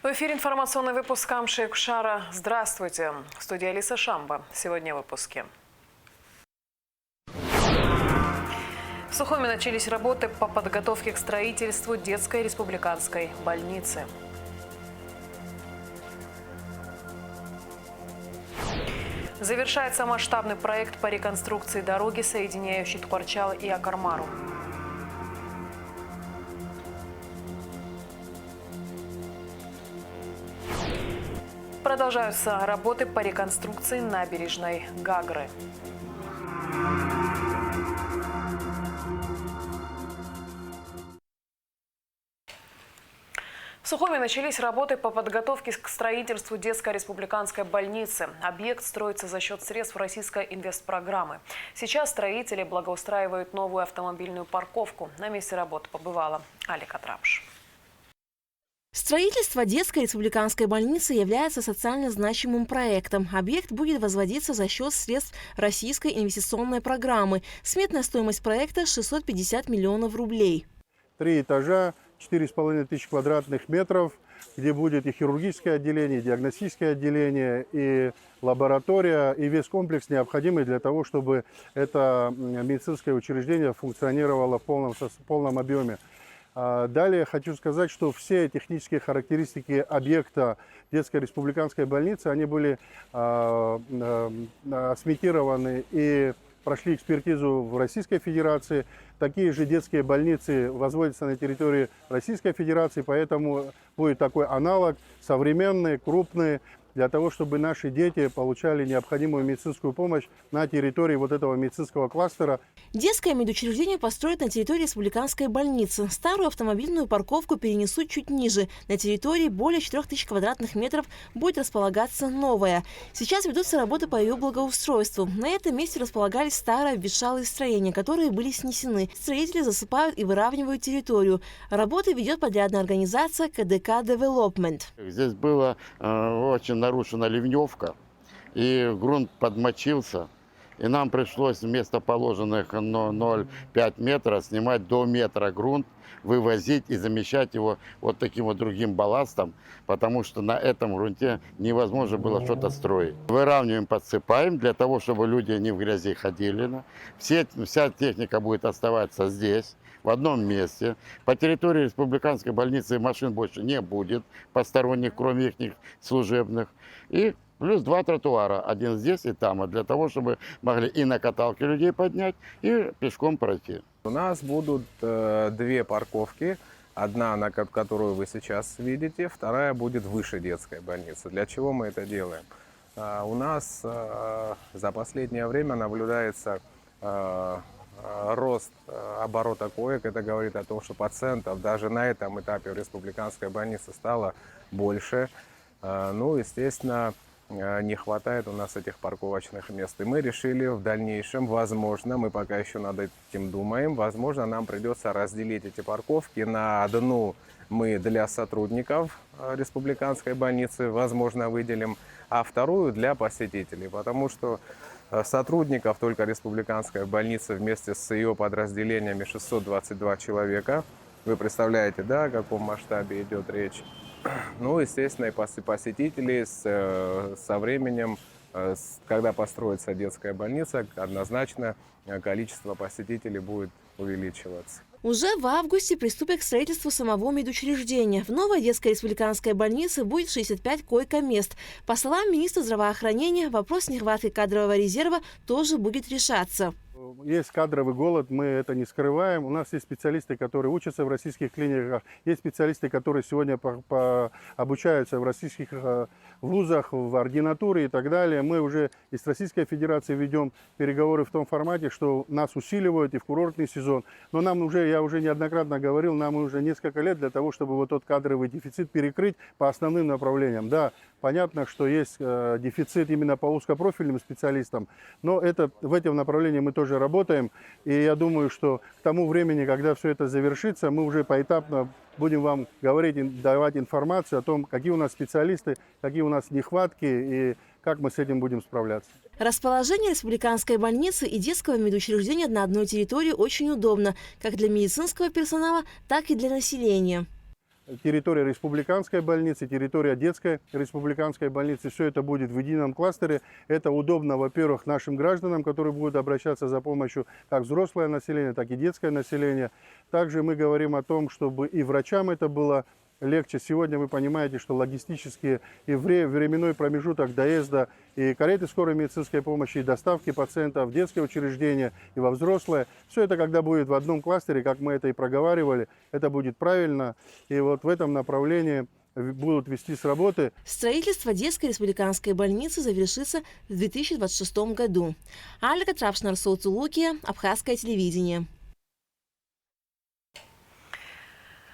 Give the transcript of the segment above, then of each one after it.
В эфире информационный выпуск Камши Кушара. Здравствуйте. В студии Алиса Шамба. Сегодня в выпуске. В Сухуми начались работы по подготовке к строительству детской республиканской больницы. Завершается масштабный проект по реконструкции дороги, соединяющей Ткварчал и Акармару. Продолжаются работы по реконструкции набережной Гагры. В Сухуми начались работы по подготовке к строительству детской республиканской больницы. Объект строится за счет средств российской инвестпрограммы. Сейчас строители благоустраивают новую автомобильную парковку. На месте работы побывала Алика Трапш. Строительство детской республиканской больницы является социально значимым проектом. Объект будет возводиться за счет средств российской инвестиционной программы. Сметная стоимость проекта – 650 миллионов рублей. 3 этажа, 4,5 тысячи квадратных метров, где будет и хирургическое отделение, и диагностическое отделение, и лаборатория, и весь комплекс необходимый для того, чтобы это медицинское учреждение функционировало в полном объеме. Далее хочу сказать, что все технические характеристики объекта детской республиканской больницы, они были сметированы и прошли экспертизу в Российской Федерации. Такие же детские больницы возводятся на территории Российской Федерации, поэтому будет такой аналог, современный, крупный, для того, чтобы наши дети получали необходимую медицинскую помощь на территории вот этого медицинского кластера. Детское медучреждение построят на территории республиканской больницы. Старую автомобильную парковку перенесут чуть ниже. На территории более 4000 квадратных метров будет располагаться новая. Сейчас ведутся работы по ее благоустройству. На этом месте располагались старые обветшалые строения, которые были снесены. Строители засыпают и выравнивают территорию. Работы ведет подрядная организация КДК Development. Здесь была очень нарушена ливневка, и грунт подмочился. И нам пришлось вместо положенных 0,5 метра снимать до метра грунт, вывозить и замещать его вот таким вот другим балластом, потому что на этом грунте невозможно было что-то строить. Выравниваем, подсыпаем, для того, чтобы люди не в грязи ходили. Вся техника будет оставаться здесь, в одном месте. По территории республиканской больницы машин больше не будет, посторонних, кроме их служебных. И плюс 2 тротуара, один здесь и там, для того, чтобы могли и на каталке людей поднять, и пешком пройти. У нас будут 2 парковки. Одна, которую вы сейчас видите, вторая будет выше детской больницы. Для чего мы это делаем? У нас за последнее время наблюдается рост оборота коек. Это говорит о том, что пациентов даже на этом этапе в республиканской больнице стало больше. Ну, естественно, не хватает у нас этих парковочных мест. И мы решили в дальнейшем, возможно, мы пока еще над этим думаем, возможно, нам придется разделить эти парковки на одну мы для сотрудников республиканской больницы, возможно, выделим, а вторую для посетителей, потому что сотрудников только республиканской больницы вместе с ее подразделениями 622 человека. Вы представляете, да, о каком масштабе идет речь? Ну, естественно, и посетителей со временем, когда построится детская больница, однозначно количество посетителей будет увеличиваться. Уже в августе приступят к строительству самого медучреждения. В новой детской республиканской больнице будет 65 койко-мест. По словам министра здравоохранения, вопрос нехватки кадрового резерва тоже будет решаться. Есть кадровый голод, мы это не скрываем. У нас есть специалисты, которые учатся в российских клиниках, есть специалисты, которые сегодня обучаются в российских вузах, в ординатуре и так далее. Мы уже и с Российской Федерацией ведем переговоры в том формате, что нас усиливают и в курортный сезон. Но нам уже, я уже неоднократно говорил, нам уже несколько лет для того, чтобы вот тот кадровый дефицит перекрыть по основным направлениям. Да, понятно, что есть дефицит именно по узкопрофильным специалистам, но в этом направлении мы тоже работаем. И я думаю, что к тому времени, когда все это завершится, мы уже поэтапно будем вам говорить и давать информацию о том, какие у нас специалисты, какие у нас нехватки и как мы с этим будем справляться. Расположение республиканской больницы и детского медучреждения на одной территории очень удобно, как для медицинского персонала, так и для населения. территория республиканской больницы, территория детской республиканской больницы. Все это будет в едином кластере. Это удобно, во-первых, нашим гражданам, которые будут обращаться за помощью, как взрослое население, так и детское население. Также мы говорим о том, чтобы и врачам это было легче. Сегодня вы понимаете, что логистические и временной промежуток доезда и кареты скорой медицинской помощи, и доставки пациентов в детские учреждения и во взрослые. Все это, когда будет в одном кластере, как мы это и проговаривали, это будет правильно. И вот в этом направлении будут вестись работы. Строительство детской республиканской больницы завершится в 2026 году. Альга Трапшнар, Соцулукия, Абхазское телевидение.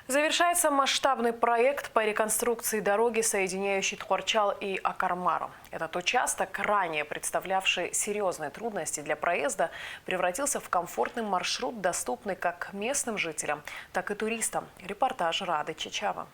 Завершается масштабный проект по реконструкции дороги, соединяющей Тхуарчал и Акармару. Этот участок, ранее представлявший серьезные трудности для проезда, превратился в комфортный маршрут, доступный как местным жителям, так и туристам. Репортаж Рады Чичава.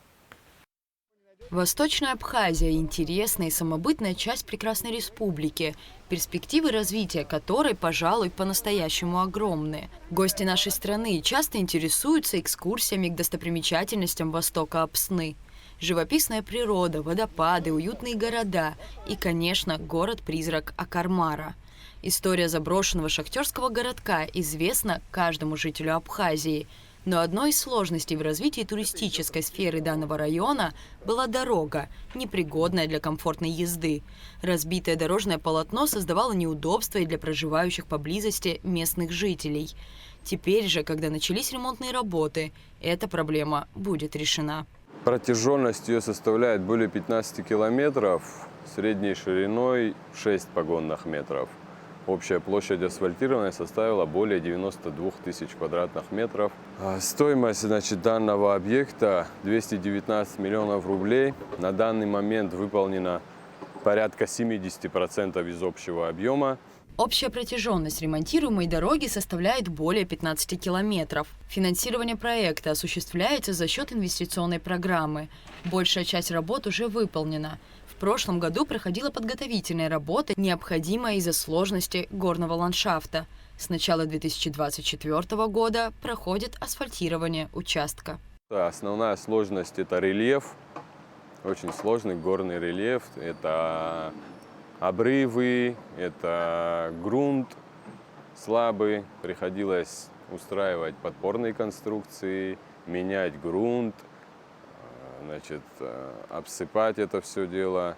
Восточная Абхазия – интересная и самобытная часть прекрасной республики, перспективы развития которой, пожалуй, по-настоящему огромные. Гости нашей страны часто интересуются экскурсиями к достопримечательностям Востока Апсны. Живописная природа, водопады, уютные города и, конечно, город-призрак Акармара. История заброшенного шахтерского городка известна каждому жителю Абхазии. Но одной из сложностей в развитии туристической сферы данного района была дорога, непригодная для комфортной езды. Разбитое дорожное полотно создавало неудобства и для проживающих поблизости местных жителей. Теперь же, когда начались ремонтные работы, эта проблема будет решена. Протяженность ее составляет более 15 километров, средней шириной 6 погонных метров. Общая площадь асфальтированной составила более 92 тысяч квадратных метров. Стоимость данного объекта 219 миллионов рублей. На данный момент выполнено порядка 70% из общего объема. Общая протяженность ремонтируемой дороги составляет более 15 километров. Финансирование проекта осуществляется за счет инвестиционной программы. Большая часть работ уже выполнена. В прошлом году проходила подготовительная работа, необходимая из-за сложности горного ландшафта. С начала 2024 года проходит асфальтирование участка. Основная сложность – это рельеф, очень сложный горный рельеф. Это обрывы, это грунт слабый. Приходилось устраивать подпорные конструкции, менять грунт, обсыпать это все дело.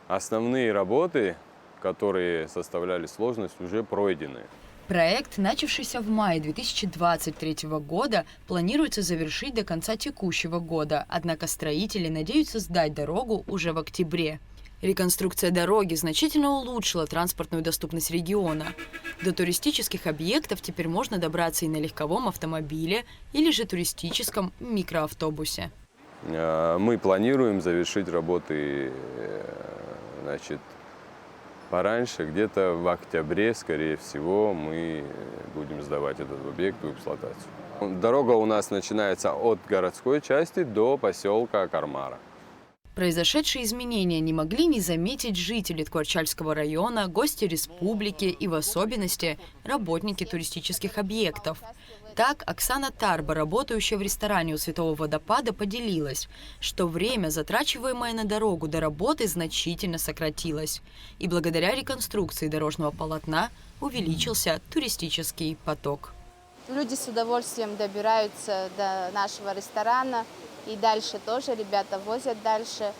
Основные работы, которые составляли сложность, уже пройдены. Проект, начавшийся в мае 2023 года, планируется завершить до конца текущего года, однако строители надеются сдать дорогу уже в октябре. Реконструкция дороги значительно улучшила транспортную доступность региона. До туристических объектов теперь можно добраться и на легковом автомобиле или же туристическом микроавтобусе. Мы планируем завершить работы пораньше, где-то в октябре, скорее всего, мы будем сдавать этот объект в эксплуатацию. Дорога у нас начинается от городской части до поселка Акармара. Произошедшие изменения не могли не заметить жители Тхуарчальского района, гости республики и в особенности работники туристических объектов. Так, Оксана Тарба, работающая в ресторане у Святого Водопада, поделилась, что время, затрачиваемое на дорогу до работы, значительно сократилось. И благодаря реконструкции дорожного полотна увеличился туристический поток. Люди с удовольствием добираются до нашего ресторана. И дальше тоже ребята возят дальше.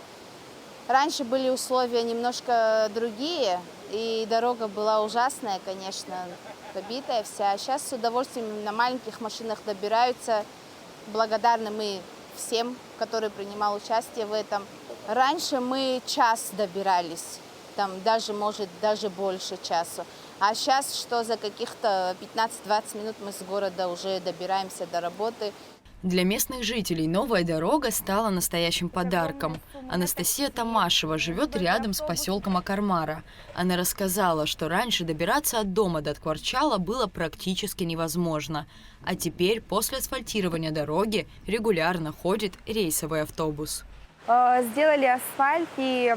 Раньше были условия немножко другие, и дорога была ужасная, конечно, побитая вся. Сейчас с удовольствием на маленьких машинах добираются. Благодарны мы всем, которые принимал участие в этом. Раньше мы час добирались, там даже, может, даже больше часа. А сейчас, что за каких-то 15-20 минут мы с города уже добираемся до работы. Для местных жителей новая дорога стала настоящим подарком. Анастасия Тамашева живет рядом с поселком Акармара. Она рассказала, что раньше добираться от дома до Тхуарчала было практически невозможно. А теперь, после асфальтирования дороги, регулярно ходит рейсовый автобус. Сделали асфальт, и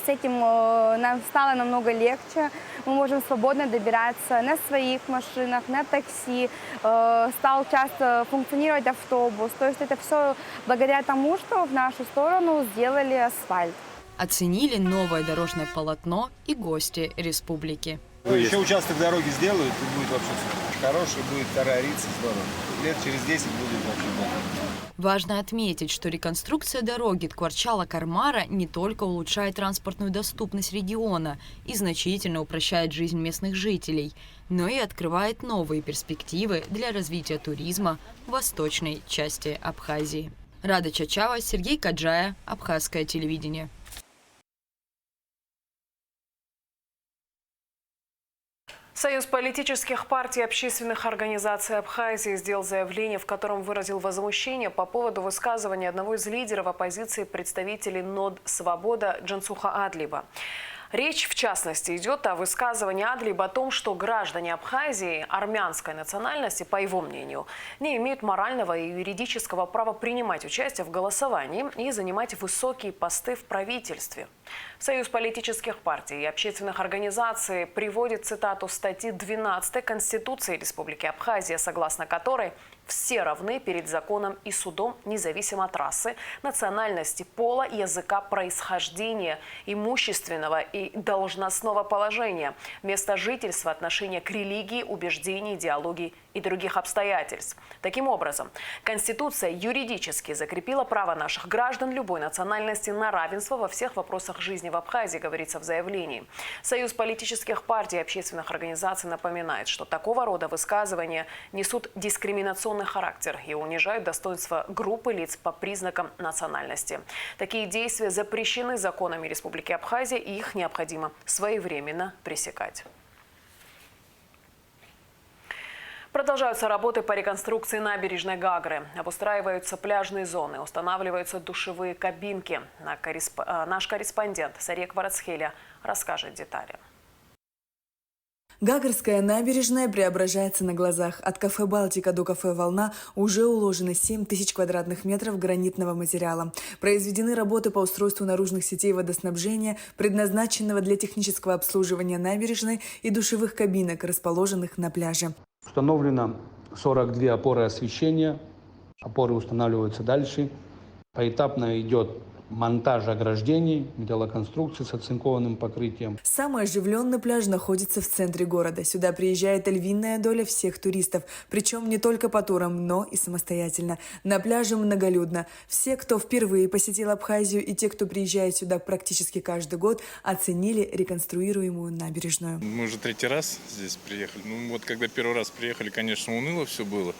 С этим нам стало намного легче. Мы можем свободно добираться на своих машинах, на такси. Стал часто функционировать автобус. То есть это все благодаря тому, что в нашу сторону сделали асфальт. Оценили новое дорожное полотно и гости республики. Еще участок дороги сделают, и будет вообще хороший, будет вторая Рица, здорово. Лет через 10 будет вообще здорово. Важно отметить, что реконструкция дороги Ткварчала-Кармара не только улучшает транспортную доступность региона и значительно упрощает жизнь местных жителей, но и открывает новые перспективы для развития туризма в восточной части Абхазии. Рада Чачава, Сергей Каджая, Абхазское телевидение. Союз политических партий и общественных организаций Абхазии сделал заявление, в котором выразил возмущение по поводу высказывания одного из лидеров оппозиции представителей НОД «Свобода» Джансуха Адлиба. Речь, в частности, идет о высказывании Адлиба о том, что граждане Абхазии армянской национальности, по его мнению, не имеют морального и юридического права принимать участие в голосовании и занимать высокие посты в правительстве. Союз политических партий и общественных организаций приводит цитату статьи 12 Конституции Республики Абхазия, согласно которой все равны перед законом и судом, независимо от расы, национальности, пола, языка, происхождения, имущественного и должностного положения, места жительства, отношения к религии, убеждений, идеологии и других обстоятельств. Таким образом, Конституция юридически закрепила право наших граждан любой национальности на равенство во всех вопросах жизни в Абхазии, говорится в заявлении. Союз политических партий и общественных организаций напоминает, что такого рода высказывания несут дискриминационный характер и унижают достоинство группы лиц по признакам национальности. Такие действия запрещены законами Республики Абхазия, и их необходимо своевременно пресекать. Продолжаются работы по реконструкции набережной Гагры. Обустраиваются пляжные зоны, устанавливаются душевые кабинки. Наш корреспондент Сария Кварацхеля расскажет детали. Гагрская набережная преображается на глазах. От кафе «Балтика» до кафе «Волна» уже уложено 7 тысяч квадратных метров гранитного материала. Произведены работы по устройству наружных сетей водоснабжения, предназначенного для технического обслуживания набережной и душевых кабинок, расположенных на пляже. Установлено 42 опоры освещения. Опоры устанавливаются дальше. Поэтапно идет монтаж ограждений, металлоконструкций с оцинкованным покрытием. Самый оживленный пляж находится в центре города. Сюда приезжает львиная доля всех туристов. Причем не только по турам, но и самостоятельно. На пляже многолюдно. Все, кто впервые посетил Абхазию, и те, кто приезжает сюда практически каждый год, оценили реконструируемую набережную. Мы уже третий раз здесь приехали. Вот когда первый раз приехали, конечно, уныло все было.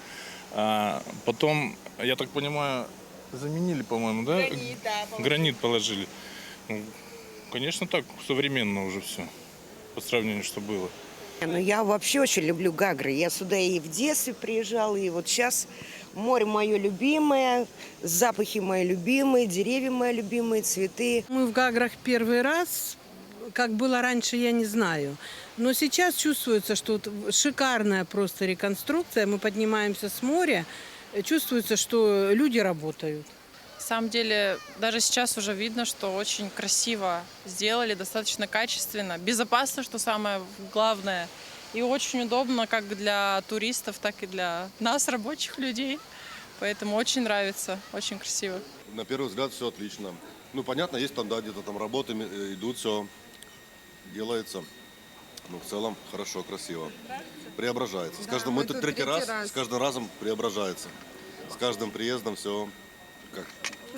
А потом, я так понимаю, заменили, по-моему, да? Гранит, да, гранит положили. Конечно, так современно уже все, по сравнению, что было. Я вообще очень люблю Гагры. Я сюда и в детстве приезжала, и вот сейчас море мое любимое, запахи мои любимые, деревья мои любимые, цветы. Мы в Гаграх первый раз. Как было раньше, я не знаю. Но сейчас чувствуется, что шикарная просто реконструкция. Мы поднимаемся с моря. Чувствуется, что люди работают. На самом деле, даже сейчас уже видно, что очень красиво сделали, достаточно качественно, безопасно, что самое главное, и очень удобно как для туристов, так и для нас, рабочих людей. Поэтому очень нравится, очень красиво. На первый взгляд все отлично. Ну, понятно, есть там, да, где-то там работы идут, все делается. Ну, в целом, хорошо, красиво. Преображается. С каждым, мы тут третий раз, с каждым разом преображается. С каждым приездом все как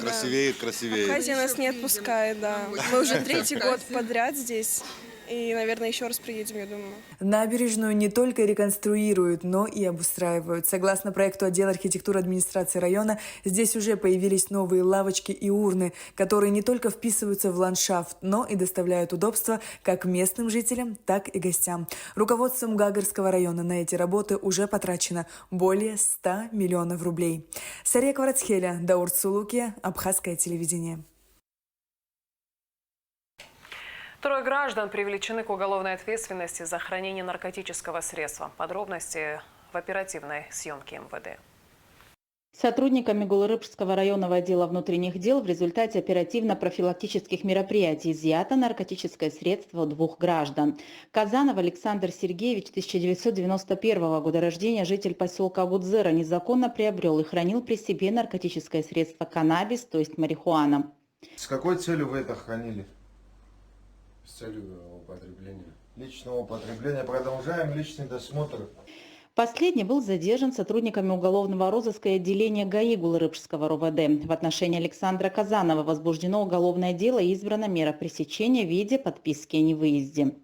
красивеет, красивеет. Абхазия нас не отпускает, да. Мы уже третий год подряд здесь. И, наверное, еще раз приедем, я думаю. Набережную не только реконструируют, но и обустраивают. Согласно проекту отдела архитектуры администрации района, здесь уже появились новые лавочки и урны, которые не только вписываются в ландшафт, но и доставляют удобства как местным жителям, так и гостям. Руководством Гагрского района на эти работы уже потрачено более 100 миллионов рублей. Сария Кварацхеля, Даур Цулукия, Абхазское телевидение. 3 граждан привлечены к уголовной ответственности за хранение наркотического средства. Подробности в оперативной съемке МВД. Сотрудниками Гулрыбского районного отдела внутренних дел в результате оперативно-профилактических мероприятий изъято наркотическое средство у 2 граждан. Казанов Александр Сергеевич, 1991 года рождения, житель поселка Агудзера, незаконно приобрел и хранил при себе наркотическое средство каннабис, то есть марихуана. С какой целью вы это хранили? С целью употребления. Личного употребления. Продолжаем личный досмотр. Последний был задержан сотрудниками уголовного розыска и отделения ГАИ Гулрыбского РОВД. В отношении Александра Казанова возбуждено уголовное дело и избрана мера пресечения в виде подписки о невыезде.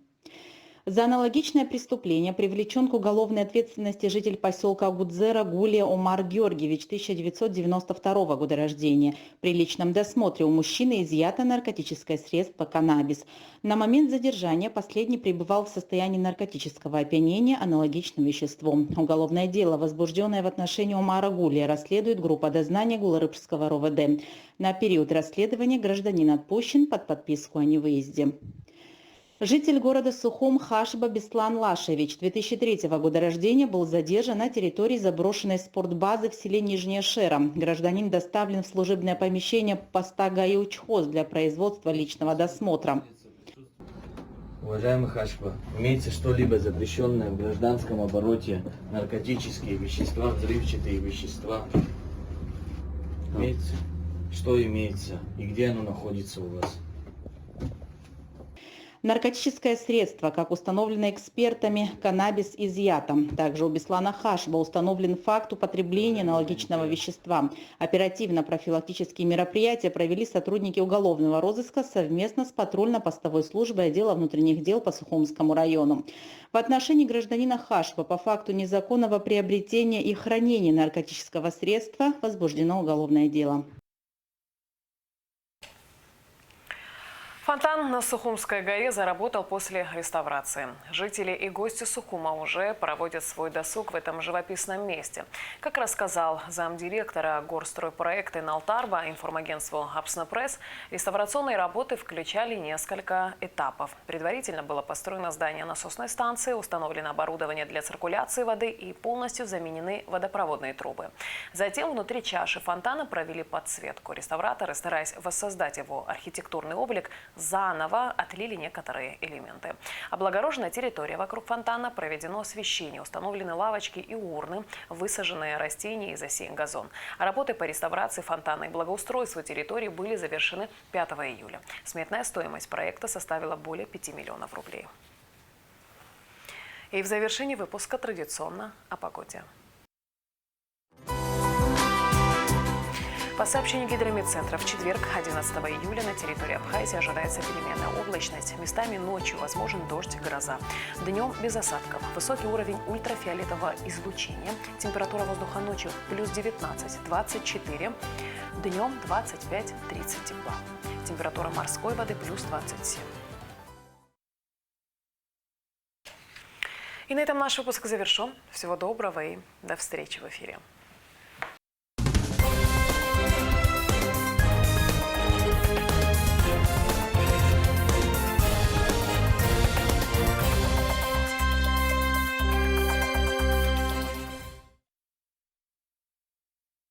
За аналогичное преступление привлечен к уголовной ответственности житель поселка Агудзера Гулия Омар Георгиевич, 1992 года рождения. При личном досмотре у мужчины изъято наркотическое средство каннабис. На момент задержания последний пребывал в состоянии наркотического опьянения аналогичным веществом. Уголовное дело, возбужденное в отношении Омара Гулия, расследует группа дознания Гулрыбского РОВД. На период расследования гражданин отпущен под подписку о невыезде. Житель города Сухум Хашба Беслан Лашевич, 2003 года рождения, был задержан на территории заброшенной спортбазы в селе Нижняя Шера. Гражданин доставлен в служебное помещение поста ГАИ Учхоз для производства личного досмотра. Уважаемый Хашба, имеется что-либо запрещенное в гражданском обороте, наркотические вещества, взрывчатые вещества? Имеется? Что имеется и где оно находится у вас? Наркотическое средство, как установлено экспертами, каннабис изъято. Также у Беслана Хашба установлен факт употребления аналогичного вещества. Оперативно-профилактические мероприятия провели сотрудники уголовного розыска совместно с патрульно-постовой службой отдела внутренних дел по Сухумскому району. В отношении гражданина Хашба по факту незаконного приобретения и хранения наркотического средства возбуждено уголовное дело. Фонтан на Сухумской горе заработал после реставрации. Жители и гости Сухума уже проводят свой досуг в этом живописном месте. Как рассказал замдиректора горстройпроекта Налтарба информагентству Апснопресс, реставрационные работы включали несколько этапов. Предварительно было построено здание насосной станции, установлено оборудование для циркуляции воды и полностью заменены водопроводные трубы. Затем внутри чаши фонтана провели подсветку. Реставраторы, стараясь воссоздать его архитектурный облик, заново отлили некоторые элементы. Облагорожена территория вокруг фонтана, проведено освещение, установлены лавочки и урны, высаженные растения и засеян газон. Работы по реставрации фонтана и благоустройству территории были завершены 5 июля. Сметная стоимость проекта составила более 5 миллионов рублей. И в завершении выпуска традиционно о погоде. По сообщению Гидрометцентра, в четверг, 11 июля, на территории Абхазии ожидается переменная облачность. Местами ночью возможен дождь, гроза. Днем без осадков. Высокий уровень ультрафиолетового излучения. Температура воздуха ночью плюс 19-24. Днем 25-30 тепла. Температура морской воды плюс 27. И на этом наш выпуск завершен. Всего доброго и до встречи в эфире.